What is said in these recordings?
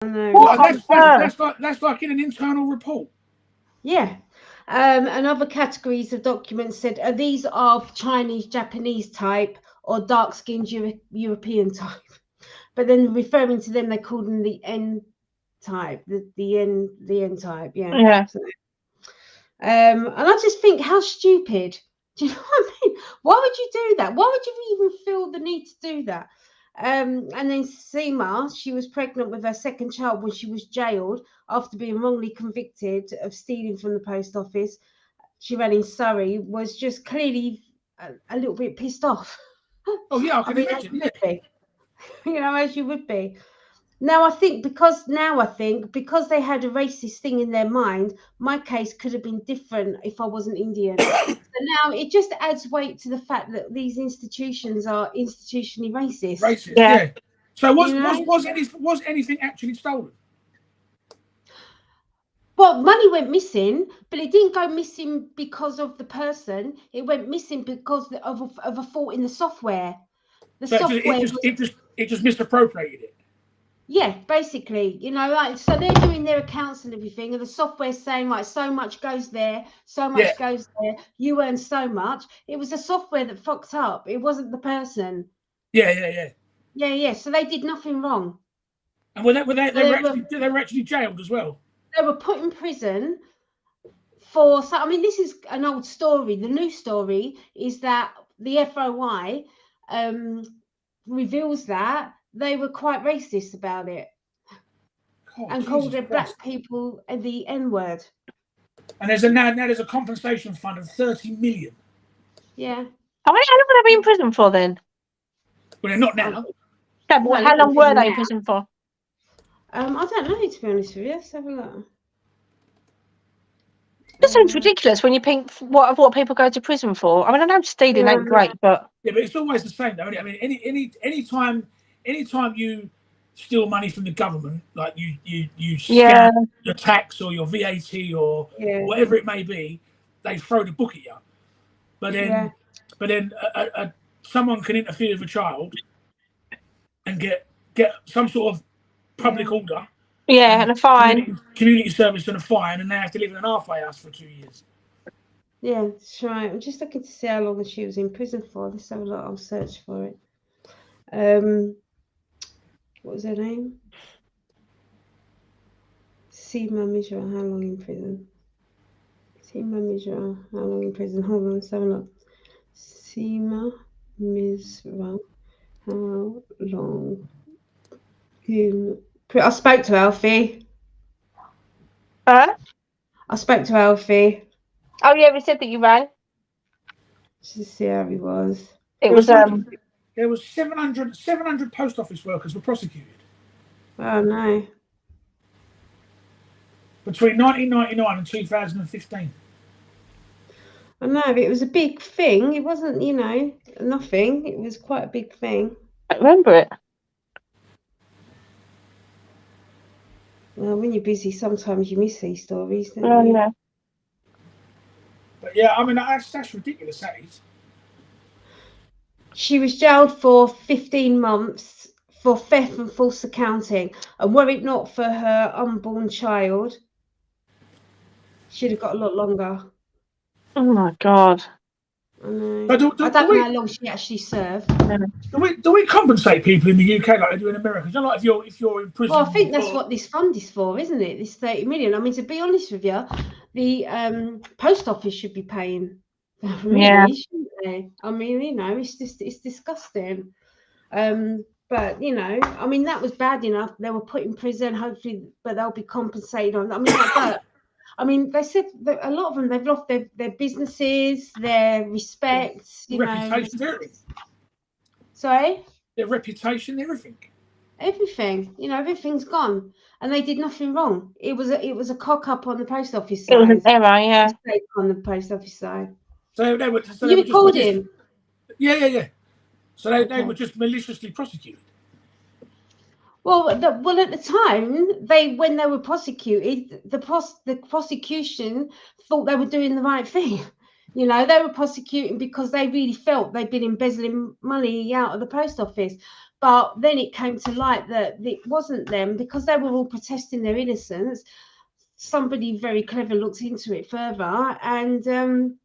That's like in an internal report. Yeah. And other categories of documents said these are Chinese, Japanese type or dark-skinned European type. But then referring to them, they called them the N type, the N type. Yeah. And I just think, how stupid. Do you know what I mean? Why would you do that? Why would you even feel the need to do that? And then Seema, she was pregnant with her second child when she was jailed after being wrongly convicted of stealing from the post office. She ran in Surrey, was just clearly a little bit pissed off. Oh yeah, I can imagine. You know, as you would be. Now I think because they had a racist thing in their mind, my case could have been different if I wasn't Indian. So now it just adds weight to the fact that these institutions are institutionally racist. Racist, yeah. So was anything actually stolen? Well, money went missing, but it didn't go missing because of the person. It went missing because of a fault in the software. It just misappropriated it. Yeah, basically, you know, like, so they're doing their accounts and everything, and the software's saying, like, so much goes there, so much goes there, you earn so much. It was the software that fucked up. It wasn't the person. Yeah. So they did nothing wrong. And they were actually jailed as well. They were put in prison for. So I mean, this is an old story. The new story is that the FOI reveals that they were quite racist about it and called their black people the N-word. And there's a compensation fund of 30 million. Yeah. How long would they be in prison for then? Well, they're not now. Yeah, but how long were they in prison for? I don't know, to be honest with you. Let's have a look. That sounds ridiculous when you think what people go to prison for. I mean, I know stealing ain't great, but it's always the same though. I mean, any time you steal money from the government, like you scam your tax or your VAT or whatever it may be, they throw the book at you. But then someone can interfere with a child and get some sort of public order. Yeah, and a fine. Community service and a fine, and they have to live in an halfway house for 2 years. Yeah, that's right. I'm just looking to see how long she was in prison for. Let's have a look. I'll search for it. What was her name? Seema Misra, how long in prison? Seema Misra, how long in prison? Hold on, let's have a look. Seema Misra, how long in... I spoke to Alfie. Huh? I spoke to Alfie. Oh yeah, we said that you rang. Just to see how he was. It was there was 700 post office workers were prosecuted. Oh no. Between 1999 and 2015. I know, but it was a big thing. It wasn't, you know, nothing. It was quite a big thing. I remember it. Well, when you're busy, sometimes you miss these stories, don't you? Yeah. But yeah, I mean, that's ridiculous, that is. She was jailed for 15 months for theft and false accounting. And were it not for her unborn child, she'd have got a lot longer. Oh my God. I know. I don't know how long she actually served. Do we compensate people in the UK like they do in America? You know, like if you're in prison. Well, I think that's what this fund is for, isn't it? This 30 million. I mean, to be honest with you, the post office should be paying. Really, shouldn't they? I mean, you know, it's disgusting. But you know, I mean, that was bad enough. They were put in prison, hopefully, but they'll be compensated on. I mean, like that. I mean, they said that a lot of them, they've lost their businesses, their respect, reputation, everything. Sorry? Their reputation, everything. Everything. You know, everything's gone. And they did nothing wrong. It was a cock up on the post office side. It was an error, yeah. Mistake on the post office side. So they were you recalled him? Yeah. So they were just maliciously prosecuted. Well, at the time, when they were prosecuted, the prosecution thought they were doing the right thing. You know, they were prosecuting because they really felt they'd been embezzling money out of the post office. But then it came to light that it wasn't them, because they were all protesting their innocence. Somebody very clever looked into it further, and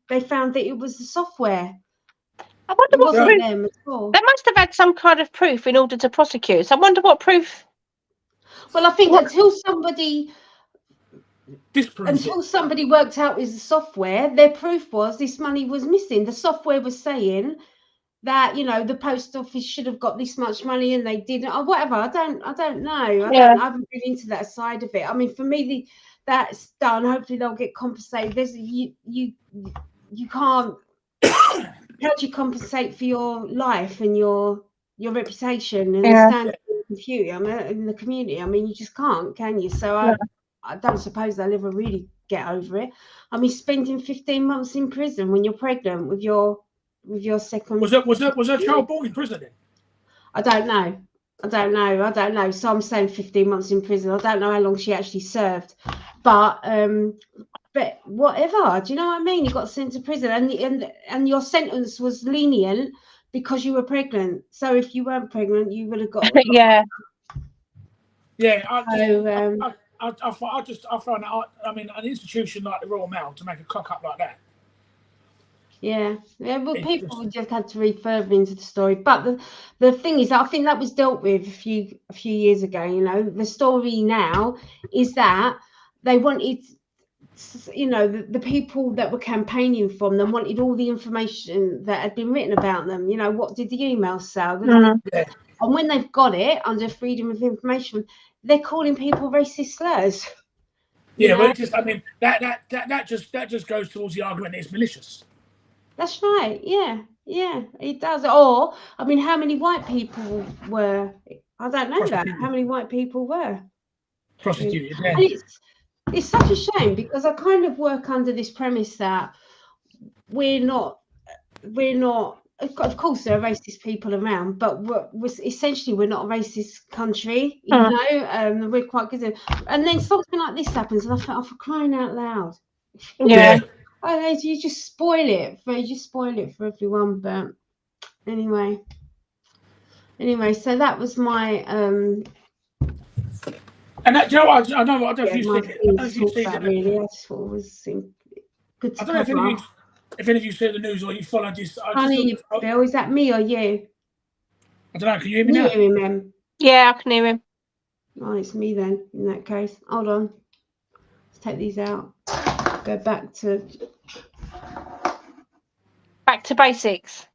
they found that it was the software. I wonder It what wasn't proof. them at all. They must have had some kind of proof in order to prosecute. So I wonder what proof. Well, I think until somebody Disproves it. worked out with the software, their proof was this money was missing. The software was saying that, you know, the post office should have got this much money and they didn't, or whatever. I don't know. I haven't been into that side of it. I mean, for me, that's done. Hopefully they'll get compensated. There's you can't. How do you compensate for your life and your reputation and the standard in the community? I mean, you just can't, can you? So I don't suppose they'll ever really get over it. I mean, spending 15 months in prison when you're pregnant with your second. Was her child born in prison then? I don't know. So I'm saying 15 months in prison. I don't know how long she actually served, but whatever. Do you know what I mean? You got sent to prison, and your sentence was lenient because you were pregnant. So if you weren't pregnant, you would have got. I find that, I mean, an institution like the Royal Mail to make a cock up like that. Yeah. Well, people just had to read further into the story, but the thing is, I think that was dealt with a few years ago. You know, the story now is that they wanted, you know, the people that were campaigning from them wanted all the information that had been written about them. You know, what did the emails say? And when they've got it under freedom of information, they're calling people racist slurs. Yeah, well, I mean, that just goes towards the argument that it's malicious. That's right. Yeah, it does. Or, I mean, how many white people were? I don't know that. How many white people were prosecuted? Yeah. And it's such a shame, because I kind of work under this premise that we're not. Of course, there are racist people around, but we're not a racist country, you know. We're quite good, and then something like this happens, and I thought, for crying out loud, you just spoil it for everyone. But anyway, so that was my and that, Joe, I don't know if you've seen it. Really, I just thought it was good. I don't know if any of you see the news or you followed this. Bill, is that me or you? I don't know. Can you hear me now? Hear him? Yeah, I can hear him. Oh, it's me then. In that case, hold on. Let's take these out. Go back to basics.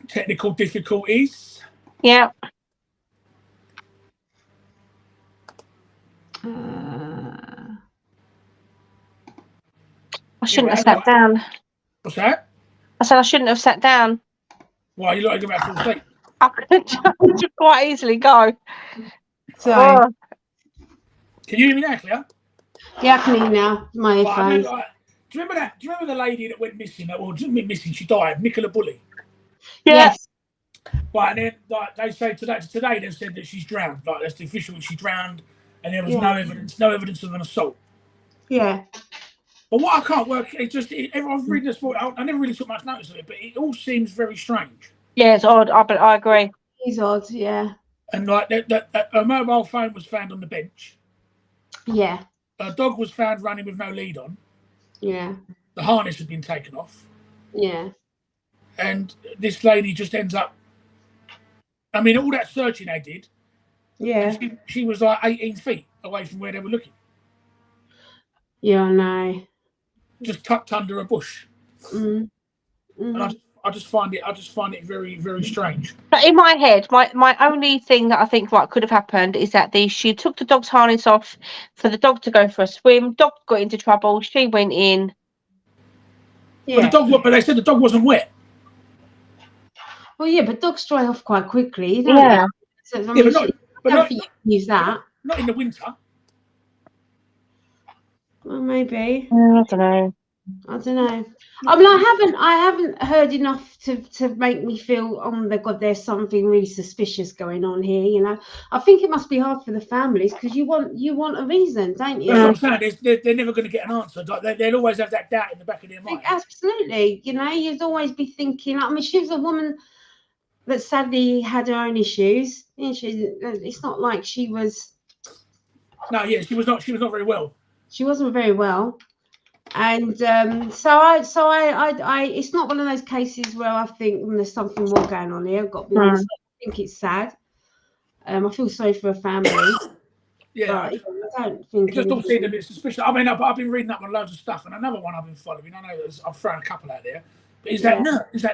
Technical difficulties. Yeah. I shouldn't have sat down. What's that? I said I shouldn't have sat down. Why, you like to go back to the sleep? I could quite easily go. Sorry. Can you hear me now, Claire? Yeah, I can hear you now. My earphones. Do you remember that? Do you remember the lady that went missing? Well, didn't went missing. She died. Nicola Bulley. Yes. Right, and then they say today they said that she's drowned. Like, that's the official. She drowned, and there was no evidence of an assault. Yeah. But what I can't work, it's just everyone's reading this story. I never really took much notice of it, but it all seems very strange. Yeah, it's odd. I agree. It's odd, yeah. And like a mobile phone was found on the bench. Yeah. A dog was found running with no lead on. Yeah. The harness had been taken off. Yeah. And this lady just ends up. I mean, all that searching they did. Yeah. She was like 18 feet away from where they were looking. Yeah, I know. Just tucked under a bush. And I just find it very, very strange. But in my head, my only thing that I think could have happened is that she took the dog's harness off for the dog to go for a swim. Dog got into trouble. She went in. Yeah. But they said the dog wasn't wet. Well, yeah, but dogs dry off quite quickly, don't they? So, I mean, but not use that. Not in the winter. Well, maybe. I don't know. I mean, I haven't heard enough to make me feel, oh my God, there's something really suspicious going on here. You know, I think it must be hard for the families because you want a reason, don't you? That's what I'm saying. They're never going to get an answer. Like, they'll always have that doubt in the back of their mind. Absolutely. You know, you'd always be thinking. I mean, she was a woman that sadly had her own issues. It's not like she was. No, yeah, she was not very well. She wasn't very well, and so I, it's not one of those cases where I think there's something more going on here. I've got to be honest. I think it's sad. I feel sorry for her family. Yeah, I don't think it just all seemed a bit suspicious. I mean, I've been reading up on loads of stuff, and another one I've been following. I know I've thrown a couple out there. But is that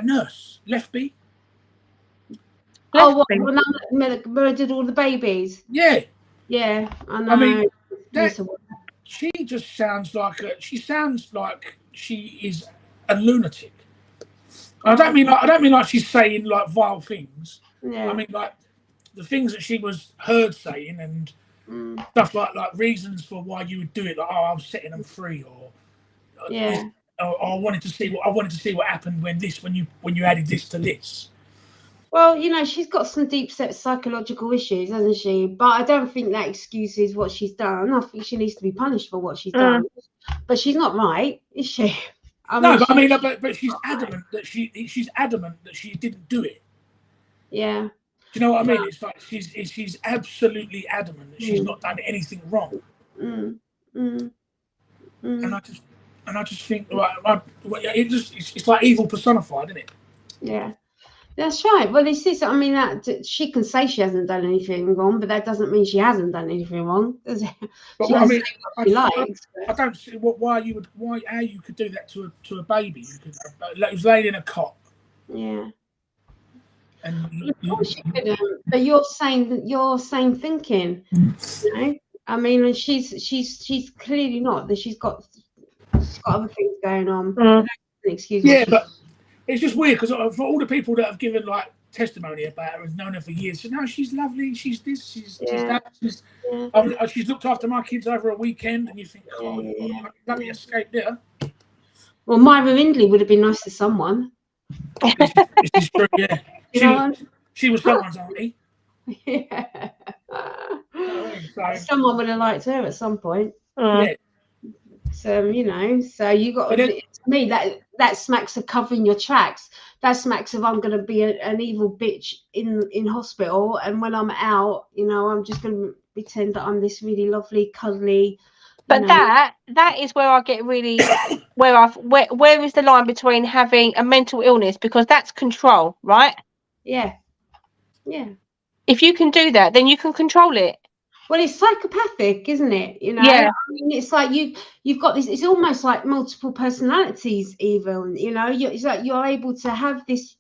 nurse Lefty? Oh, what? When did all the babies? Yeah. Yeah, I know. I mean, she just sounds like she is a lunatic. I don't mean like she's saying like vile things. Yeah. I mean like the things that she was heard saying and stuff like reasons for why you would do it, like I was setting them free, or I wanted to see what happened when you added this to this. Well, she's got some deep-set psychological issues, hasn't she? But I don't think that excuses what she's done. I think she needs to be punished for what she's done. But she's not right, is she? But she's adamant that she didn't do it. Yeah. Do you know what I mean? It's like she's absolutely adamant that she's not done anything wrong. And I just think it's like evil personified, isn't it? Yeah. That's right. Well, this is. I mean, that she can say she hasn't done anything wrong, but that doesn't mean she hasn't done anything wrong, does it? But I don't see how you could do that to a baby. You could. It was laid in a cot. Yeah. And but you're same thinking. I mean, and she's clearly not. That she's got other things going on. Excuse me. Yeah, but. It's just weird because for all the people that have given like testimony about her and known her for years, so no, she's lovely. She's this. She's that. She's looked after my kids over a weekend, and you think, let me escape there. Well, Myra Hindley would have been nice to someone. This is true. Yeah, she was someone's auntie. Yeah. So, someone would have liked her at some point. Yeah. So so you got to me that smacks of covering your tracks. That smacks of I'm going to be an evil bitch in hospital, and when I'm out, I'm just going to pretend that I'm this really lovely, cuddly. But that is where I get really where is the line between having a mental illness, because that's control, right? Yeah. If you can do that, then you can control it. Well, it's psychopathic, isn't it? Yeah. I mean, it's like you've got this. It's almost like multiple personalities, even. It's like you're able to have this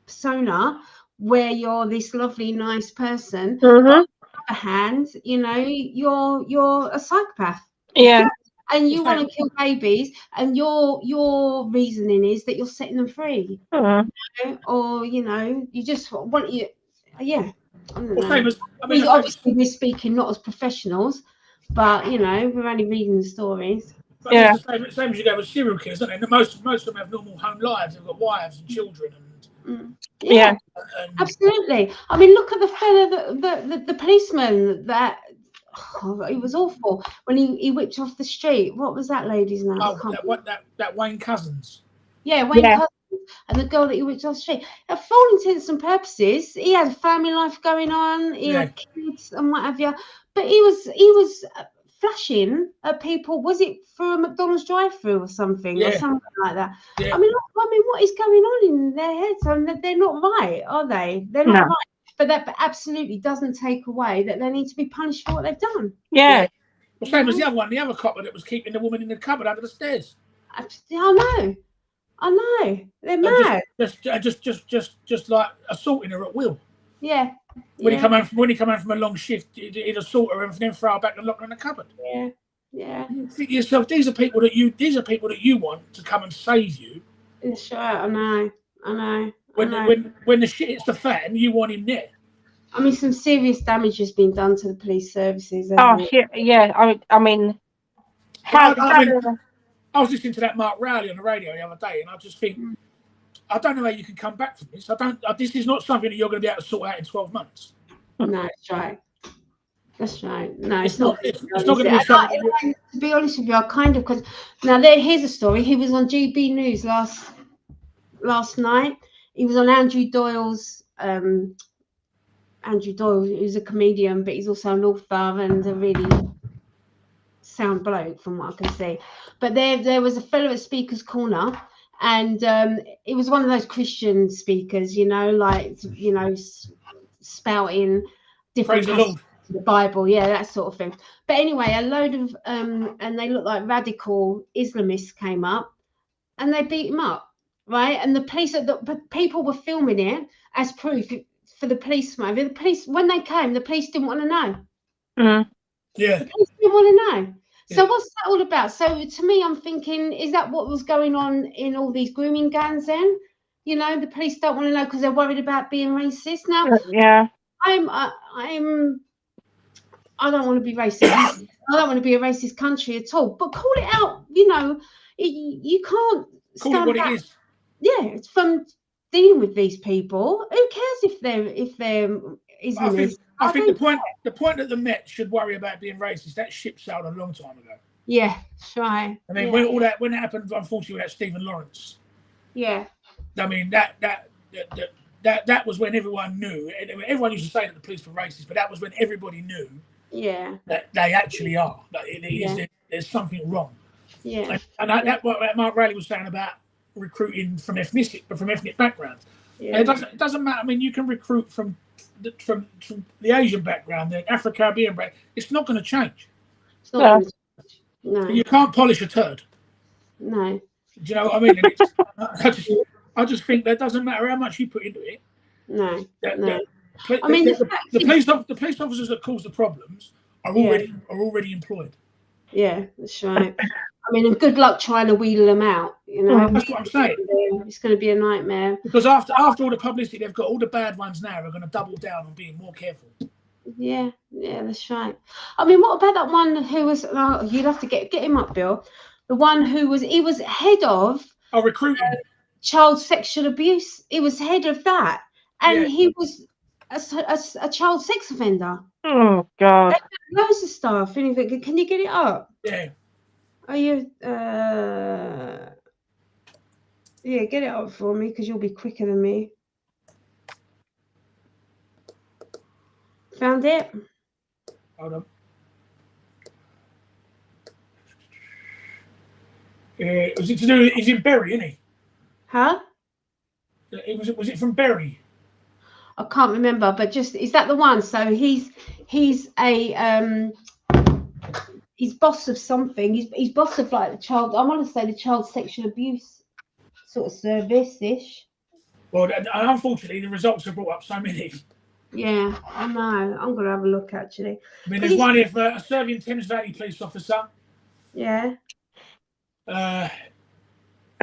persona where you're this lovely, nice person. But on the other hand, you're a psychopath. Yeah. And you want to kill babies, and your reasoning is that you're setting them free, or you just want yeah. Obviously we're speaking not as professionals, but we're only reading the stories. But it's the same as you go with serial killers, don't they? Most of them have normal home lives. They've got wives and children, and absolutely. I mean, look at the fella, the policeman that it was awful when he whipped off the street. What was that lady's name? That Wayne Cousins. Yeah, Wayne Cousins. And the girl that he whipped off the street. For all intents and purposes, he had a family life going on. He had kids and what have you. But he was flashing at people. Was it through a McDonald's drive-through or something, or something like that? Yeah. I mean, what is going on in their heads? I mean, they're not right, are they? They're not right. But that absolutely doesn't take away that they need to be punished for what they've done. Yeah. Well, same as the other one, the other copper that was keeping the woman in the cupboard under the stairs. I know. They're mad. Just like assaulting her at will. Yeah. When he come home from a long shift, he'd assault her and then throw her back and lock her in the cupboard. Yeah. Yeah. You think to yourself, these are people that you want to come and save you. That's right. I know. When the shit hits the fan, you want him there. I mean, some serious damage has been done to the police services. Yeah. I mean, I was listening to that Mark Rowley on the radio the other day, and I just think, I don't know how you can come back from this. This is not something that you're going to be able to sort out in 12 months. No, that's right. That's right. No, it's not. It's not going to be something. To be honest with you, I kind of, because now here's a story. He was on GB News last night. He was on Andrew Doyle's Andrew Doyle, who's a comedian, but he's also an author and a really sound bloke from what I can see. But there was a fellow at Speaker's Corner, and it was one of those Christian speakers, you know, like, you know, spouting different passages of the Bible, yeah, that sort of thing. But anyway, a load of and they looked like radical Islamists came up, and they beat him up, right? And the police, the people were filming it as proof for the police. The police, when they came, the police didn't want to know. Yeah, the police didn't want to know. So what's that all about? So to me, I'm thinking, is that what was going on in all these grooming gangs then? You know, the police don't want to know because they're worried about being racist. Now, yeah, I don't want to be racist. I don't want to be a racist country at all. But call it out. You know, you can't call it what back. it is. Yeah, it's from dealing with these people. Who cares if they're Islamists? I think the point that the Met should worry about being racist, that ship sailed a long time ago. Yeah, that's right. I mean, when it happened, unfortunately, with that Stephen Lawrence. Yeah. I mean, that was when everyone knew. Everyone used to say that the police were racist, but that was when everybody knew. Yeah. That they actually are. That there's something wrong. Yeah. And that what Mark Rowley was saying about recruiting from ethnic backgrounds. Yeah. It doesn't matter. I mean, you can recruit from the Asian background, the Afro-Caribbean background. It's not going to change. It's not going to change. No. You can't polish a turd. No. Do you know what I mean? I just think that doesn't matter how much you put into it. No. No. I mean, the police officers that cause the problems are already employed. Yeah, that's right. I mean, and good luck trying to wheedle them out. You know, that's what I'm saying. It's going to be a nightmare. Because after all the publicity they've got, all the bad ones now are going to double down on being more careful. Yeah, that's right. I mean, what about that one who was? Oh, you'd have to get him up, Bill. The one who was head of recruiting child sexual abuse. He was head of that, and he was a child sex offender. Oh God! Loads of stuff. Can you get it up? Yeah. Are you? Yeah, get it up for me because you'll be quicker than me. Found it? Hold on. Was it to do? He's in Bury, isn't he? Huh? Was it from Bury? I can't remember, but is that the one? So he's a he's boss of something. He's boss of like the child. I want to say the child sexual abuse sort of service-ish. Well, unfortunately, the results have brought up so many. Yeah, I know. I'm gonna have a look actually. I mean, there's one here for a Servian Thames Valley police officer. Yeah.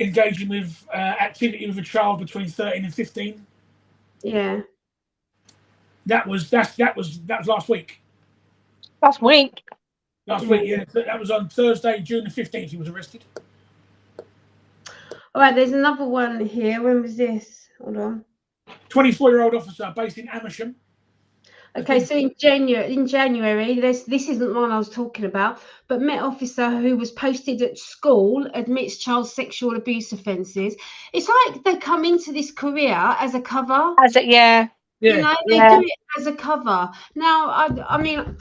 Engaging with activity with a child between 13 and 15. Yeah. That was last week. Last week. Last week, yeah. That was on Thursday, June the 15th. He was arrested. All right, there's another one here. When was this? Hold on. 24-year-old officer based in Amersham. Okay, so in January, this isn't the one I was talking about, but Met officer who was posted at school admits child sexual abuse offences. It's like they come into this career as a cover. Yeah. You know, they do it as a cover. Now, I mean,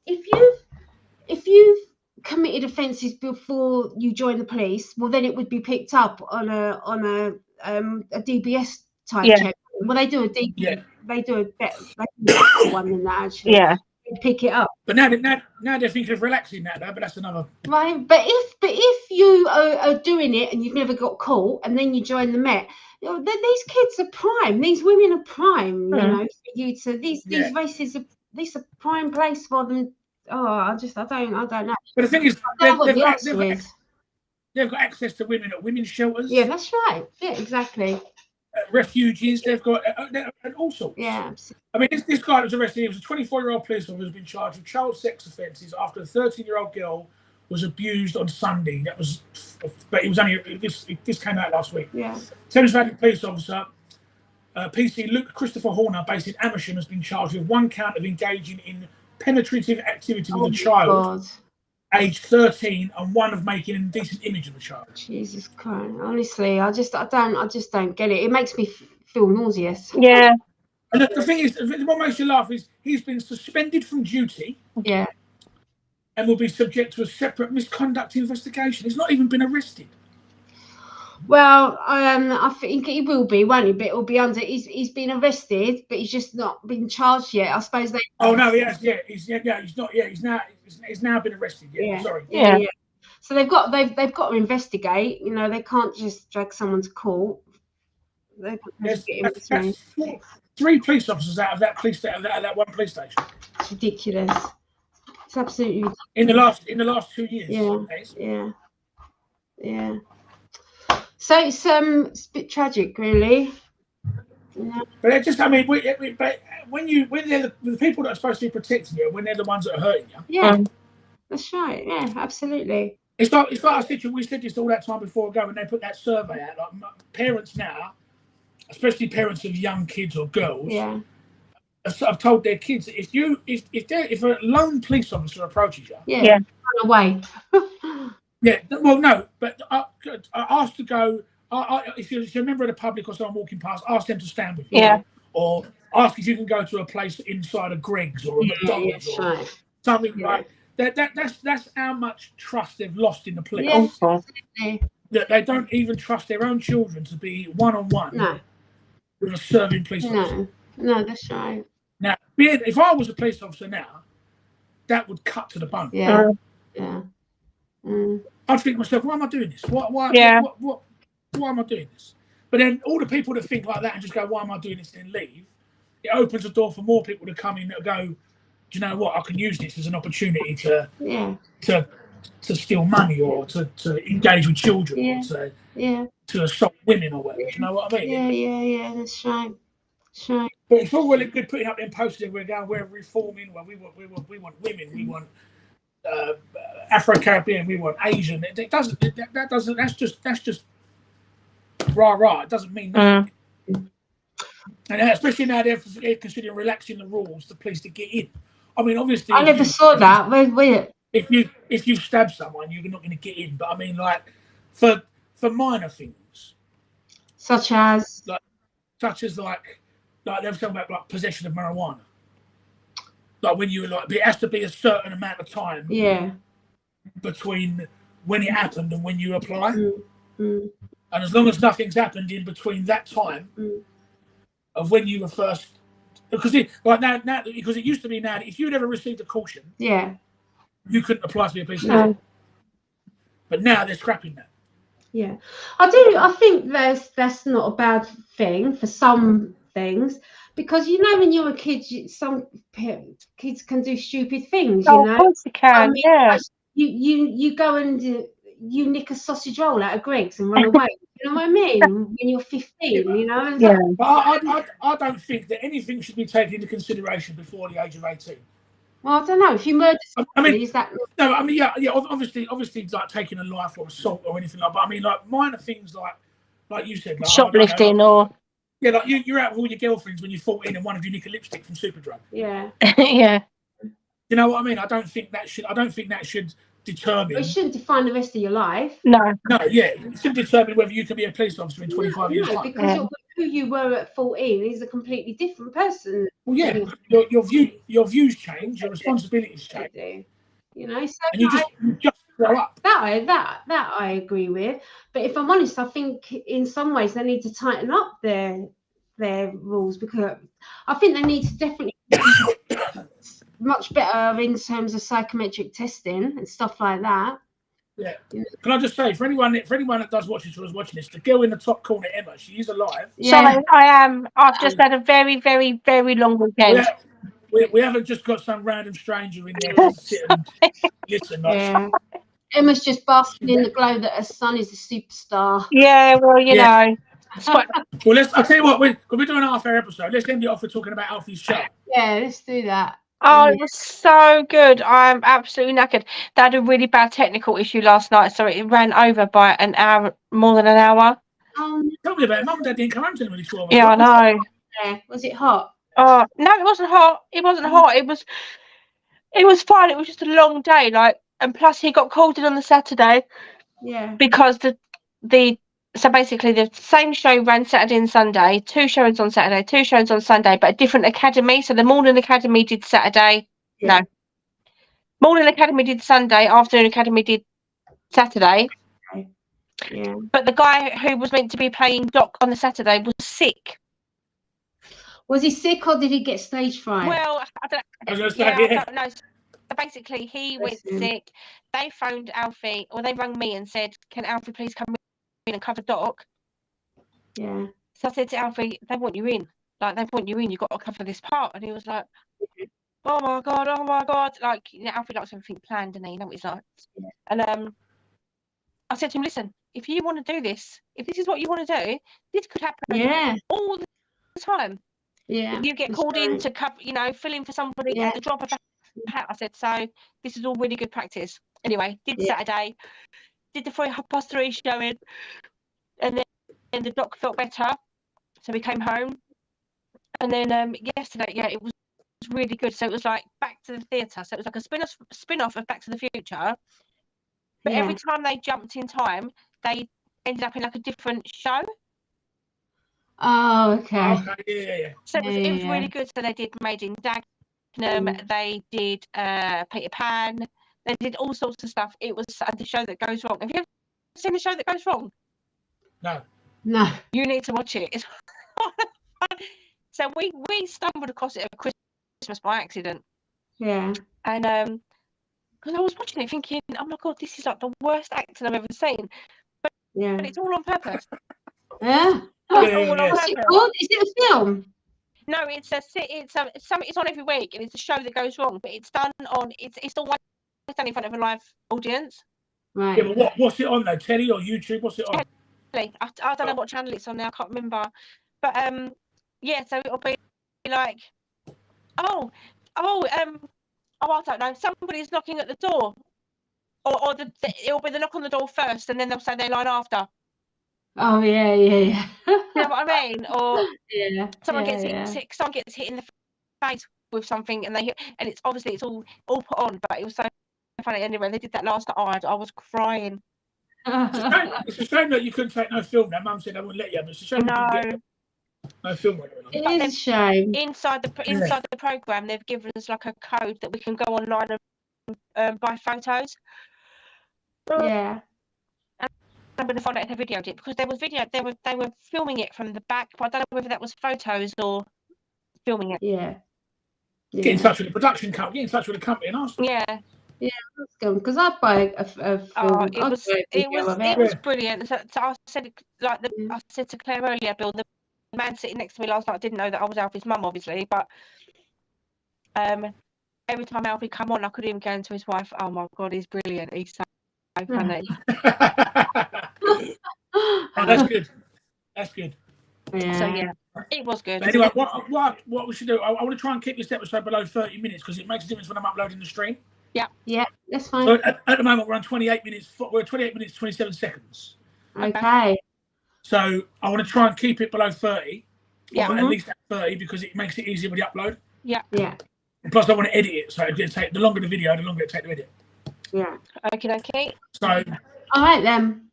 if you've committed offences before you join the police, well, then it would be picked up on a DBS type check. Well, they do a DBS. They do a better one than that actually. Yeah, they pick it up. But now they're thinking of relaxing that, though. But that's another. Right, but if you are doing it and you've never got caught, and then you join the Met, you know, these kids are prime. These women are prime. You know, for you to these races are these are prime place for them. Oh, I don't know. But the thing is, they've got access to women at women's shelters. Yeah, that's right. Yeah, exactly. Refugees, they've got all sorts. Yeah, absolutely. I mean, this guy that was arrested, he was a 24-year-old police officer who's been charged with child sex offences after a 13-year-old girl was abused on Sunday. But it was only this came out last week. Yeah. Thames Valley police officer, PC Luke Christopher Horner, based in Amersham, has been charged with one count of engaging in penetrative activity with a child. Age 13, and one of making an indecent image of a child. Jesus Christ! Honestly, I just don't get it. It makes me feel nauseous. Yeah. And the thing is, what makes you laugh is he's been suspended from duty. Yeah. And will be subject to a separate misconduct investigation. He's not even been arrested. Well, I think he will be, won't he? But it'll be under. He's been arrested, but he's just not been charged yet. I suppose they. Oh no, he has. Yeah, he's not. Yeah, he's now been arrested. Yeah, sorry. Yeah. So they've got to investigate. You know, they can't just drag someone to court. They've got to get him. That's 3 police officers out of that one police station. It's ridiculous. It's absolutely in the last 2 years. Yeah. So it's a bit tragic, really. Yeah. But it just, I mean, but when they're the people that are supposed to be protecting you, when they're the ones that are hurting you. Yeah, that's right. Yeah, absolutely. It's like I said, we said this all that time before ago when they put that survey out. Like parents now, especially parents of young kids or girls. Yeah. I've told their kids if a lone police officer approaches you, run away. Yeah, well, no, but I asked to go. If you're a member of the public or someone walking past, ask them to stand with you. Yeah. Or ask if you can go to a place inside a Greggs or a McDonald's or something like that. That's how much trust they've lost in the police. Yeah, that they don't even trust their own children to be one-on-one with a serving police officer. No, that's right. Now, if I was a police officer now, that would cut to the bone. Yeah. I'd think to myself, why am I doing this? Why am I doing this? But then all the people that think like that and just go, why am I doing this, and then leave, it opens the door for more people to come in that go, do you know what, I can use this as an opportunity to steal money or to engage with children or to assault women or whatever. Do you know what I mean? Yeah, that's right. But it's all really good putting up them posters. We're reforming. Well, we want women. We want Afro-Caribbean. We want Asian. That's just rah. It doesn't mean nothing. And especially now they're considering relaxing the rules for police to get in. I mean, obviously, I never saw that. Where? If you stab someone, you're not going to get in. But I mean, like for minor things, such as they were talking about like possession of marijuana. Like when you it has to be a certain amount of time. Between when it happened and when you apply. And as long as nothing's happened in between that time of when you were first, because because it used to be now that if you'd ever received a caution, you couldn't apply to be a police officer. But now they're scrapping that. Yeah, I think that's not a bad thing for some things, because you know when you're a kid, some kids can do stupid things. You know, of course they can. You go and you nick a sausage roll out of Greggs and run away. You know what I mean? When you're 15, you know. But I don't think that anything should be taken into consideration before the age of 18. Well, I don't know. If you murder somebody, is that? No, I mean, obviously, like taking a life or assault or anything like that. But I mean, like minor things like you said, like shoplifting or. Yeah, like you're out with all your girlfriends when you're 14 and one of you nick a lipstick from Superdrug. Yeah. Yeah. You know what I mean? I don't think that should determine. It shouldn't define the rest of your life. No, it should determine whether you can be a police officer in 25 years. No, because who you were at 14 is a completely different person. Well, yeah, your views change, your responsibilities change. You know, so and you just grow up. That I agree with. But if I'm honest, I think in some ways they need to tighten up their rules, because I think they need to definitely much better in terms of psychometric testing and stuff like that. Yeah. Can I just say, for anyone that does watch this or is watching this, the girl in the top corner, Emma, she is alive. Yeah. So I am. I've just had a very, very, very long weekend. We haven't just got some random stranger in there to sit and listen. Yeah. Emma's just basking in the glow that her son is a superstar. Yeah, well, you know. Well, I'll tell you what, we're doing a half-hour episode. Let's end it off with talking about Alfie's show. Yeah, let's do that. Oh, it was so good. I'm absolutely knackered. They had a really bad technical issue last night, so it ran over by an hour, more than an hour. Tell me about it. Mum and Dad didn't come home till nearly 12 o'clock. Yeah, I know. Yeah. Was it hot? Oh, no, it wasn't hot. It wasn't hot. It was fine. It was just a long day. And plus he got called in on the Saturday. Yeah. Because the so basically the same show ran Saturday and Sunday, 2 shows on Saturday, 2 shows on Sunday, but a different academy. So the morning academy did Saturday. Yeah. No. Morning academy did Sunday, afternoon academy did Saturday. Yeah. But the guy who was meant to be playing Doc on the Saturday was sick. Was he sick or did he get stage fright? Well, I don't, I was going to say, yeah, I yeah. don't know. So basically, he went Bless him. sick. They phoned Alfie, or they rang me and said, "Can Alfie please come in and cover Doc?" Yeah. So I said to Alfie, "They want you in. Like, they want you in. You've got to cover this part." And he was like, "Oh my god, oh my god!" Like, you know, Alfie likes everything planned, and you know what he's like. Yeah. And I said to him, "Listen, if you want to do this, if this is what you want to do, this could happen Yeah. all the time. Yeah. You get that's called in right. to cover, you know, fill in for somebody Yeah. at the drop of a hat." I said, "So this is all really good practice." Anyway, did Yeah. Saturday, did the 3:30 showing, and then the Doc felt better, so we came home. And then yesterday, yeah, it was really good. So it was like Back to the Theatre. So it was like a spin-off of Back to the Future. But every time they jumped in time, they ended up in like a different show. Oh, okay. Okay, yeah. So it was Yeah. really good. So they did Made in Dagenham, they did Peter Pan, they did all sorts of stuff. It was the show that goes wrong. Have you ever seen the show that goes wrong? No. No. You need to watch it. It's so we stumbled across it at Christmas by accident. Yeah. And because I was watching it thinking, oh my god, this is like the worst acting I've ever seen. Yeah. But it's all on purpose. Yeah. It's all on What's it purpose. called? Is it a film? No, it's on every week, and it's a show that goes wrong, but it's done on it's all done in front of a live audience. Right. Yeah, but what's it on though? Telly or YouTube? What's it on? I don't know what channel it's on now. I can't remember. But yeah, so it'll be like, I don't know. Somebody's knocking at the door, or it'll be the knock on the door first, and then they'll say their line after. Oh yeah. You know what I mean? Or Yeah. someone gets hit in the face with something, and it's obviously it's all put on, but it was so funny. Anyway, they did that last night. I was crying. It's a shame that you couldn't take no film. Now, Mum said I wouldn't let you, but it's a shame you couldn't get no film. It is a shame. Inside the program, they've given us like a code that we can go online and buy photos. Yeah. I'm going to find out if they videoed it, because there was video. They were filming it from the back, but I don't know whether that was photos or filming it. Yeah. Get in touch with the production company. Get in touch with the company and ask them. Yeah. That's good, because I'd buy a film. It was brilliant. So I said, I said to Claire earlier, Bill, the man sitting next to me last night didn't know that I was Alfie's mum, obviously, but every time Alfie come on, I could hear him going to his wife, "Oh my god, he's brilliant. He's so funny." Oh, that's good. That's good. Yeah. So yeah, it was good. But anyway, what we should do? I want to try and keep this episode below 30 minutes because it makes a difference when I'm uploading the stream. Yeah, that's fine. So at the moment we're on 28 minutes. We're 28 minutes 27 seconds. Okay. So I want to try and keep it below 30. Yeah. Or at least at 30 because it makes it easier with the upload. Yeah. And plus, I want to edit it, so it's going to take the longer the video, the longer it takes to edit. Yeah. Okay. So. All right then.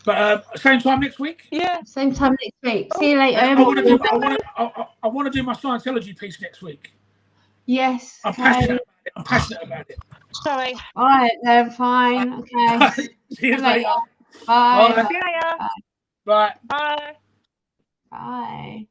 But same time next week. Yeah. Same time next week. See you later. I want to do my Scientology piece next week. Yes. I'm passionate about it. Sorry. All right then. Fine. Okay. See you later. Bye. See you later. Bye. Bye. Bye.